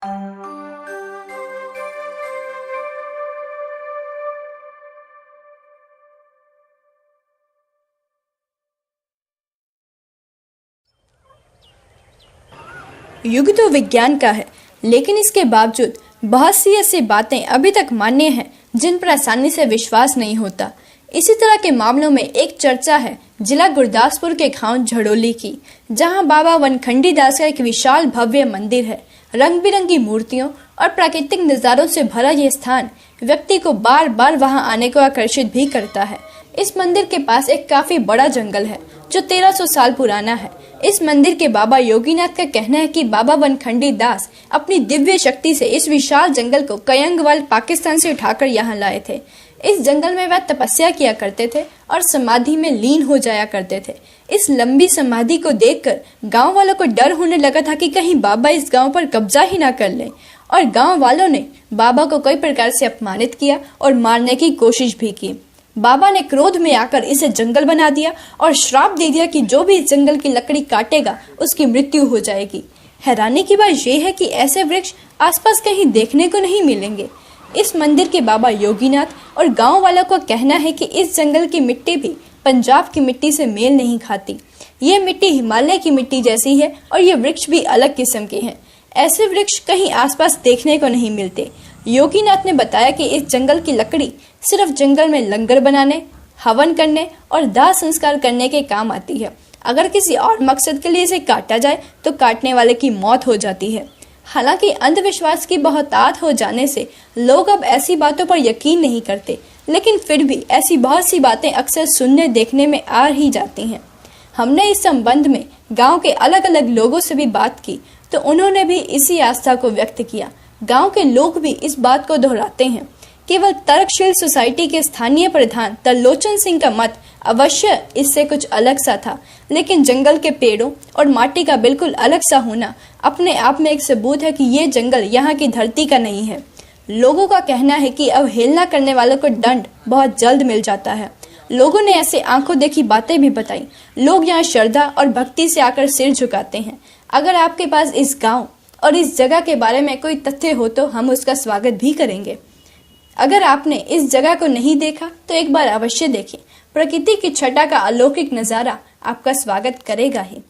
युग तो विज्ञान का है, लेकिन इसके बावजूद बहुत सी ऐसी बातें अभी तक मान्य हैं जिन पर आसानी से विश्वास नहीं होता। इसी तरह के मामलों में एक चर्चा है जिला गुरदासपुर के गांव झड़ोली की, जहां बाबा वनखंडी दास का एक विशाल भव्य मंदिर है। रंग बिरंगी मूर्तियों और प्राकृतिक नज़ारों से भरा यह स्थान व्यक्ति को बार बार वहां आने को आकर्षित भी करता है। इस मंदिर के पास एक काफी बड़ा जंगल है जो 1300 साल पुराना है। इस मंदिर के बाबा योगीनाथ का कहना है कि बाबा वनखंडी दास अपनी दिव्य शक्ति से इस विशाल जंगल को कयंगवाल पाकिस्तान से उठाकर यहाँ लाए थे। इस जंगल में वह तपस्या किया करते थे और समाधि में लीन हो जाया करते थे। इस लंबी समाधि को देखकर गांव वालों को डर होने लगा था कि कहीं बाबा इस गांव पर कब्जा ही ना कर लें, और गांव वालों ने बाबा को कई प्रकार से अपमानित किया और मारने की कोशिश भी की। बाबा ने क्रोध में आकर इसे जंगल बना दिया और श्राप दे दिया कि जो भी इस जंगल की लकड़ी काटेगा उसकी मृत्यु हो जाएगी। हैरानी की बात यह है कि ऐसे वृक्ष आसपास कहीं देखने को नहीं मिलेंगे। इस मंदिर के बाबा योगीनाथ और गांव वालों का कहना है कि इस जंगल की मिट्टी भी पंजाब की मिट्टी से मेल नहीं खाती। ये मिट्टी हिमालय की मिट्टी जैसी है और ये वृक्ष भी अलग किस्म के हैं। ऐसे वृक्ष कहीं आसपास देखने को नहीं मिलते। योगीनाथ ने बताया कि इस जंगल की लकड़ी सिर्फ जंगल में लंगर बनाने, हवन करने और दाह संस्कार करने के काम आती है। अगर किसी और मकसद के लिए इसे काटा जाए तो काटने वाले की मौत हो जाती है। हालांकि अंधविश्वास की बहुतायत हो जाने से लोग अब ऐसी बातों पर यकीन नहीं करते, लेकिन फिर भी ऐसी बहुत सी बातें अक्सर सुनने देखने में आ ही जाती हैं। हमने इस संबंध में गांव के अलग अलग लोगों से भी बात की तो उन्होंने भी इसी आस्था को व्यक्त किया। गांव के लोग भी इस बात को दोहराते हैं। केवल तर्कशील सोसाइटी के स्थानीय प्रधान तरलोचन सिंह का मत अवश्य इससे कुछ अलग सा था, लेकिन जंगल के पेड़ों और माटी का बिल्कुल अलग सा होना अपने आप में एक सबूत है कि ये जंगल यहाँ की धरती का नहीं है। लोगों का कहना है कि अवहेलना करने वालों को दंड बहुत जल्द मिल जाता है। लोगों ने ऐसे आंखों देखी बातें भी बताई। लोग यहाँ श्रद्धा और भक्ति से आकर सिर झुकाते हैं। अगर आपके पास इस गांव और इस जगह के बारे में कोई तथ्य हो तो हम उसका स्वागत भी करेंगे। अगर आपने इस जगह को नहीं देखा तो एक बार अवश्य देखें। प्रकृति की छटा का अलौकिक नजारा आपका स्वागत करेगा ही।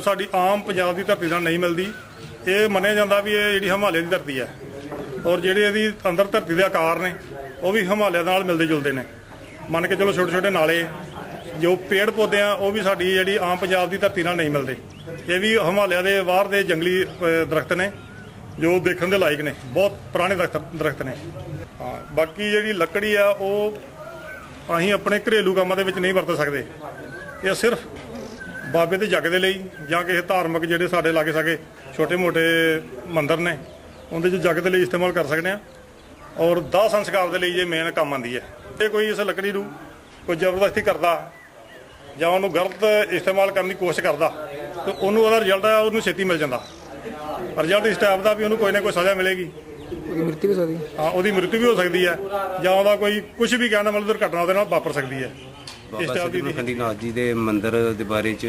ਸਾਡੀ ਆਮ ਪੰਜਾਬ ਦੀ ਧਰਤੀ ਨਾਲ ਨਹੀਂ ਮਿਲਦੀ। ਇਹ ਮੰਨਿਆ ਜਾਂਦਾ ਵੀ ਇਹ ਜਿਹੜੀ ਹਿਮਾਲਿਆ ਦੀ ਧਰਤੀ ਹੈ, ਔਰ ਜਿਹੜੇ ਇਹਦੀ ਅੰਦਰ ਧਰਤੀ ਦੇ ਆਕਾਰ ਨੇ ਉਹ ਵੀ ਹਿਮਾਲਿਆ ਨਾਲ ਮਿਲਦੇ ਜੁਲਦੇ ਨੇ। ਮੰਨ ਕੇ ਚਲੋ ਛੋਟੇ ਛੋਟੇ ਨਾਲੇ ਜੋ ਪੇੜ ਪੌਦੇ ਆ ਉਹ ਵੀ ਸਾਡੀ ਜਿਹੜੀ ਆਮ ਪੰਜਾਬ ਦੀ ਧਰਤੀ ਨਾਲ ਨਹੀਂ ਮਿਲਦੇ। ਇਹ ਵੀ ਹਿਮਾਲਿਆ ਦੇ ਬਾਹਰ ਦੇ ਜੰਗਲੀ ਦਰਖਤ ਨੇ ਜੋ ਦੇਖਣ ਦੇ ਲਾਇਕ ਨੇ, ਬਹੁਤ ਪੁਰਾਣੇ ਦਰਖਤ ਨੇ। ਹਾਂ, ਬਾਕੀ ਜਿਹੜੀ ਲੱਕੜੀ ਆ ਉਹ ਅਸੀਂ ਆਪਣੇ ਘਰੇਲੂ ਕੰਮਾਂ ਦੇ ਵਿੱਚ ਨਹੀਂ ਵਰਤ ਸਕਦੇ। ਇਹ ਸਿਰਫ ਬਾਬੇ ਦੇ ਜੱਗ ਦੇ ਲਈ ਜਾਂ ਕਿਸੇ ਧਾਰਮਿਕ ਜਿਹੜੇ ਸਾਡੇ ਲਾਗੇ ਸਾਗੇ ਛੋਟੇ ਮੋਟੇ ਮੰਦਰ ਨੇ ਉਹਦੇ 'ਚ ਜੱਗ ਦੇ ਲਈ ਇਸਤੇਮਾਲ ਕਰ ਸਕਦੇ ਹਾਂ, ਔਰ ਦਾਹ ਸੰਸਕਾਰ ਦੇ ਲਈ ਇਹ ਮੇਨ ਕੰਮ ਆਉਂਦੀ ਹੈ। ਜੇ ਕੋਈ ਇਸ ਲੱਕੜੀ ਨੂੰ ਕੋਈ ਜ਼ਬਰਦਸਤੀ ਕਰਦਾ ਜਾਂ ਉਹਨੂੰ ਗਲਤ ਇਸਤੇਮਾਲ ਕਰਨ ਦੀ ਕੋਸ਼ਿਸ਼ ਕਰਦਾ ਤਾਂ ਉਹਨੂੰ ਉਹਦਾ ਰਿਜ਼ਲਟ ਆ ਉਹਨੂੰ ਛੇਤੀ ਮਿਲ ਜਾਂਦਾ। ਰਿਜ਼ਲਟ ਇਸ ਟਾਈਪ ਦਾ ਵੀ ਉਹਨੂੰ ਕੋਈ ਨਾ ਕੋਈ ਸਜ਼ਾ ਮਿਲੇਗੀ, ਉਹਦੀ ਮ੍ਰਿਤੂ ਵੀ ਹੋ ਸਕਦੀ ਹੈ। ਹਾਂ, ਉਹਦੀ ਮ੍ਰਿਤੂ ਵੀ ਹੋ ਸਕਦੀ ਹੈ ਜਾਂ ਉਹਦਾ ਕੋਈ ਕੁਝ ਵੀ ਕਹਿਣ ਦਾ ਮਤਲਬ ਦੁਰਘਟਨਾ ਉਹਦੇ ਨਾਲ ਵਾਪਰ ਸਕਦੀ ਹੈ। ਬਾਬਾ ਸ੍ਰੀ ਵਨਖੰਡੀ ਨਾਥ ਜੀ ਦੇ ਮੰਦਿਰ ਦੇ ਬਾਰੇ 'ਚ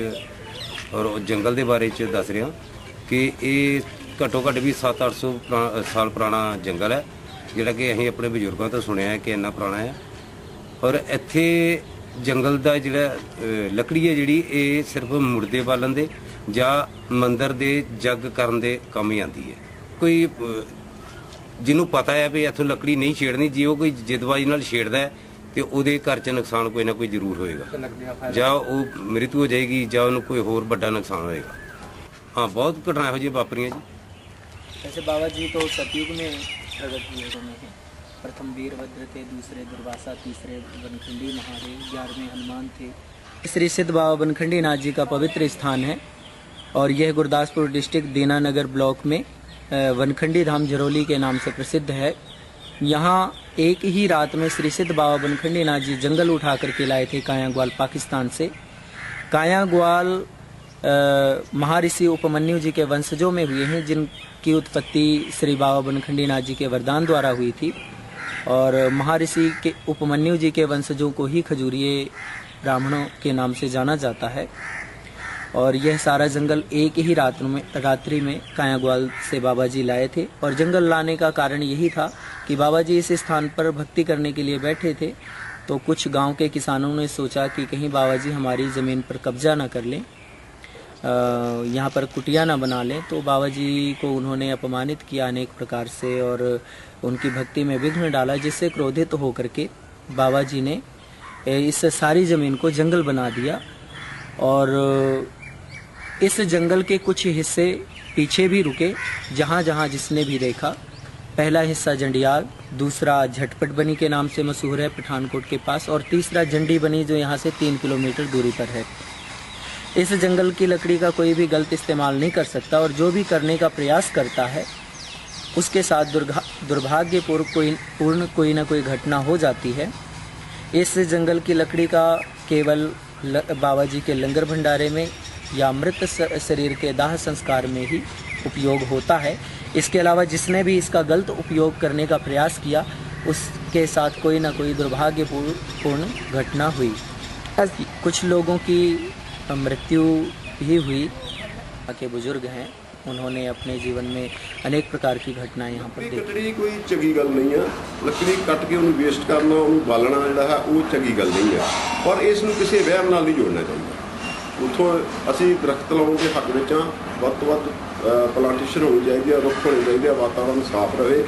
ਔਰ ਜੰਗਲ ਦੇ ਬਾਰੇ 'ਚ ਦੱਸ ਰਿਹਾ ਕਿ ਇਹ ਘੱਟੋ ਘੱਟ ਵੀ 700-800 ਸਾਲ ਪੁਰਾਣਾ ਜੰਗਲ ਹੈ, ਜਿਹੜਾ ਕਿ ਅਸੀਂ ਆਪਣੇ ਬਜ਼ੁਰਗਾਂ ਤੋਂ ਸੁਣਿਆ ਹੈ ਕਿ ਇੰਨਾ ਪੁਰਾਣਾ ਹੈ। ਔਰ ਇੱਥੇ ਜੰਗਲ ਦਾ ਜਿਹੜਾ ਲੱਕੜੀ ਹੈ ਜਿਹੜੀ ਇਹ ਸਿਰਫ ਮੁਰਦੇ ਬਾਲਣ ਦੇ ਜਾਂ ਮੰਦਿਰ ਦੇ ਜੱਗ ਕਰਨ ਦੇ ਕੰਮ ਹੀ ਆਉਂਦੀ ਹੈ। ਕੋਈ ਜਿਹਨੂੰ ਪਤਾ ਹੈ ਵੀ ਇੱਥੋਂ ਲੱਕੜੀ ਨਹੀਂ ਛੇੜਨੀ, ਜੇ ਉਹ ਕੋਈ ਜਿੱਦਬਾਜ਼ੀ ਨਾਲ ਛੇੜਦਾ ਹੈ ਤੇ ਉਹਦੇ ਘਰ 'ਚ ਨੁਕਸਾਨ ਕੋਈ ਨਾ ਕੋਈ ਜ਼ਰੂਰ ਹੋਏਗਾ, ਜਾਂ ਉਹ ਮ੍ਰਿਤੂ ਹੋ ਜਾਏਗੀ ਜਾਂ ਉਹਨੂੰ ਕੋਈ ਹੋਰ ਵੱਡਾ ਨੁਕਸਾਨ ਹੋਏਗਾ। हाँ, बहुत घटना हो जी वापरियाँ जी। वैसे बाबा जी तो सतयुग में प्रगट हुए हैं। प्रथम वीरभद्र थे, दूसरे दुर्वासा, तीसरे वनखंडी महादेव, 11वें हनुमान थे। श्री सिद्ध बाबा वनखंडी नाथ जी का पवित्र स्थान है और यह गुरदासपुर डिस्ट्रिक्ट दीनानगर ब्लॉक में वनखंडी धाम झरोली के नाम से प्रसिद्ध है। यहाँ एक ही रात में श्री सिद्ध बाबा वनखंडी नाथ जी जंगल उठा करके लाए थे कायांगवाल पाकिस्तान से। कायांगवाल महर्षि उपमन्यु जी के वंशजों में हुए हैं, जिनकी उत्पत्ति श्री बाबा बनखंडी नाथ जी के वरदान द्वारा हुई थी। और महर्षि के उपमन्यु जी के वंशजों को ही खजूरिये ब्राह्मणों के नाम से जाना जाता है। और यह सारा जंगल एक ही रात्रि में कायाग्वाल से बाबा जी लाए थे। और जंगल लाने का कारण यही था कि बाबा जी इस स्थान पर भक्ति करने के लिए बैठे थे, तो कुछ गांव के किसानों ने सोचा कि कहीं बाबा जी हमारी ज़मीन पर कब्जा ना कर लें, यहाँ पर कुटिया ना बना लें। तो बाबा जी को उन्होंने अपमानित किया अनेक प्रकार से और उनकी भक्ति में विघ्न डाला, जिससे क्रोधित होकर के बाबा जी ने इस सारी ज़मीन को जंगल बना दिया। और इस जंगल के कुछ हिस्से पीछे भी रुके, जहाँ जहाँ जिसने भी देखा। पहला हिस्सा जंडियाल, दूसरा झटपट बनी के नाम से मशहूर है पठानकोट के पास, और तीसरा जंडी बनी जो यहाँ से 3 किलोमीटर दूरी पर है। इस जंगल की लकड़ी का कोई भी गलत इस्तेमाल नहीं कर सकता, और जो भी करने का प्रयास करता है उसके साथ दुर्भाग्यपूर्ण कोई ना कोई घटना हो जाती है। इस जंगल की लकड़ी का केवल बाबा जी के लंगर भंडारे में या मृत शरीर के दाह संस्कार में ही उपयोग होता है। इसके अलावा जिसने भी इसका गलत उपयोग करने का प्रयास किया उसके साथ कोई ना कोई दुर्भाग्यपूर्ण घटना हुई। कुछ लोगों की मृत्यु भी हुई। के बुजुर्ग हैं, उन्होंने अपने जीवन में अनेक प्रकार की घटनाएं यहाँ पर देखी। कटड़ी कोई चंगी गल नहीं है, लकड़ी कट के उन्हें वेस्ट करना, उन्हें बालना जिहड़ा है वो चंगी गल नहीं है, पर इसनूं किसी वहम नाल नहीं जोड़ना चाहिए। उत्थों असीं दरख्त लाउण दे हक विच हां, वध तो वध प्लांटेशन होनी चाहिए, रुख होने चाहिए, वातावरण साफ रहे।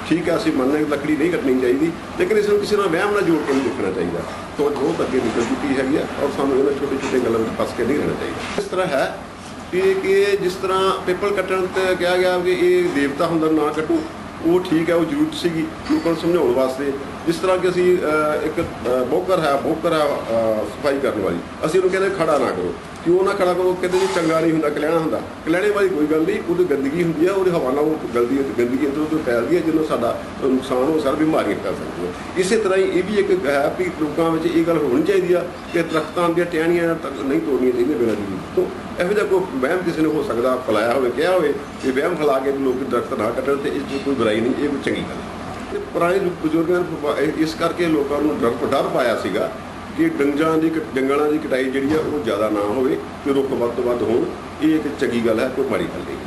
ठीक है, असीं मनने लकड़ी नहीं कटनी चाहिए, लेकिन इसनूं किसी नाल वहम नाल जोड़ के नहीं देखना चाहिए। तो बहुत अगे निकल चुकी है और सानूं इन्हां छोटे छोटे गल्लां विच फस के नहीं रहना चाहिए। इस तरह है कि जिस तरह पिपल कट्टण ते कहा गया कि ये देवता हुंदा ना कट्टो, वो ठीक है, वो जरूरत सी लोगों को समझाने वास्ते। जिस तरह कि असी एक बोकर है सफाई करने वाली, असी उन्हें कहते खड़ा ना करो, क्यों ना खड़ा करो, कहते जी चंगा नहीं होंदा, कलैणा होंदा। कलैणे वाली कोई गल नहीं, वो गंदगी होंदी है, वो हवा नाल गलदी गंदगी इधर उधर फैलती है, जिन्हों साडा नुकसान हो सकदा, बीमारियां कर सकती है। इस तरह ही ये भी एक है कि लोगों में ये गल होनी चाहिए कि दरख्तां दी टहनियां नहीं तोड़नियां चाहिए बिना जरूरत तो। ਇਹੋ ਜਿਹਾ ਕੋਈ ਵਹਿਮ ਕਿਸੇ ਨੇ ਹੋ ਸਕਦਾ ਫੈਲਾਇਆ ਹੋਵੇ, ਕਿਹਾ ਹੋਵੇ ਕਿ ਵਹਿਮ ਫੈਲਾ ਕੇ ਲੋਕ ਦਰਖਤ ਨਾ ਕੱਟਣ, ਤੇ ਇਸ 'ਚ ਕੋਈ ਬੁਰਾਈ ਨਹੀਂ, ਇਹ ਕੋਈ ਚੰਗੀ ਗੱਲ ਹੈ। ਤੇ ਪੁਰਾਣੇ ਬਜ਼ੁਰਗਾਂ ਨੇ ਇਸ ਕਰਕੇ ਲੋਕਾਂ ਨੂੰ ਡਰ ਪਾਇਆ ਸੀਗਾ ਕਿ ਜੰਗਲਾਂ ਦੀ ਕਟਾਈ ਜਿਹੜੀ ਆ ਉਹ ਜ਼ਿਆਦਾ ਨਾ ਹੋਵੇ ਤੇ ਰੁੱਖ ਵੱਧ ਤੋਂ ਵੱਧ ਹੋਣ। ਇਹ ਇੱਕ ਚੰਗੀ ਗੱਲ ਹੈ, ਕੋਈ ਮਾੜੀ ਗੱਲ ਨਹੀਂ।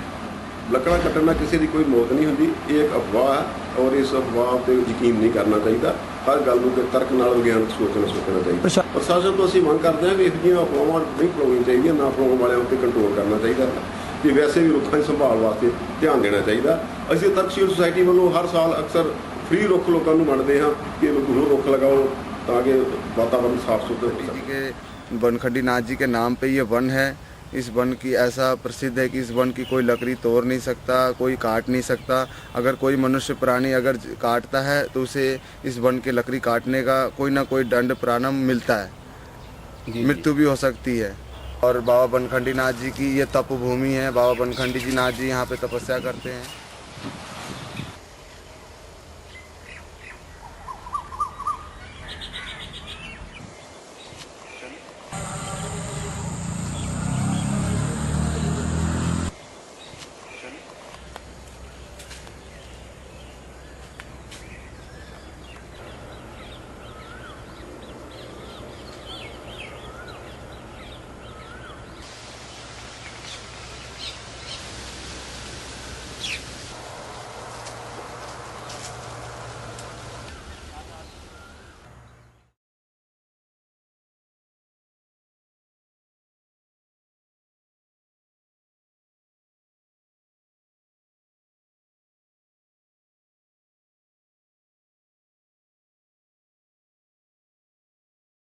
ਲੱਕੜਾਂ ਕੱਟਣ ਨਾਲ ਕਿਸੇ ਦੀ ਕੋਈ ਮੌਤ ਨਹੀਂ ਹੁੰਦੀ, ਇਹ ਇੱਕ ਅਫਵਾਹ ਹੈ, ਔਰ ਇਸ ਅਫਵਾਹ 'ਤੇ ਯਕੀਨ ਨਹੀਂ ਕਰਨਾ ਚਾਹੀਦਾ। हर गल को तर्क नाल विज्ञानक सोचना चाहिए। प्रशासन तो असीं मंग करते हैं कि इहो जिहियां अफवाहां नहीं फैलाउणियां चाहिए, ना फैलाउण वालिਆਂ उत्ते कंट्रोल करना चाहिए कि वैसे भी रुੱਖਾਂ ਦੀ संभाल वास्ते ध्यान देना चाहिए। असीं तरकशील सोसाइटी वालों हर साल अक्सर फ्री रुੱਖ लोगों को वंडदे हाँ कि रुੱਖ लगाओ ताकि वातावरण साफ सुथरा हो सके। बनखंडी नाथ जी के नाम पे ये वन है। इस वन की ऐसा प्रसिद्ध है कि इस वन की कोई लकड़ी तोड़ नहीं सकता, कोई काट नहीं सकता। अगर कोई मनुष्य प्राणी अगर काटता है तो उसे इस वन की लकड़ी काटने का कोई ना कोई दंड प्राणम मिलता है, मृत्यु भी हो सकती है। और बाबा बनखंडी नाथ जी की ये तप भूमि है। बाबा बनखंडी जी नाथ जी यहाँ पे तपस्या करते हैं।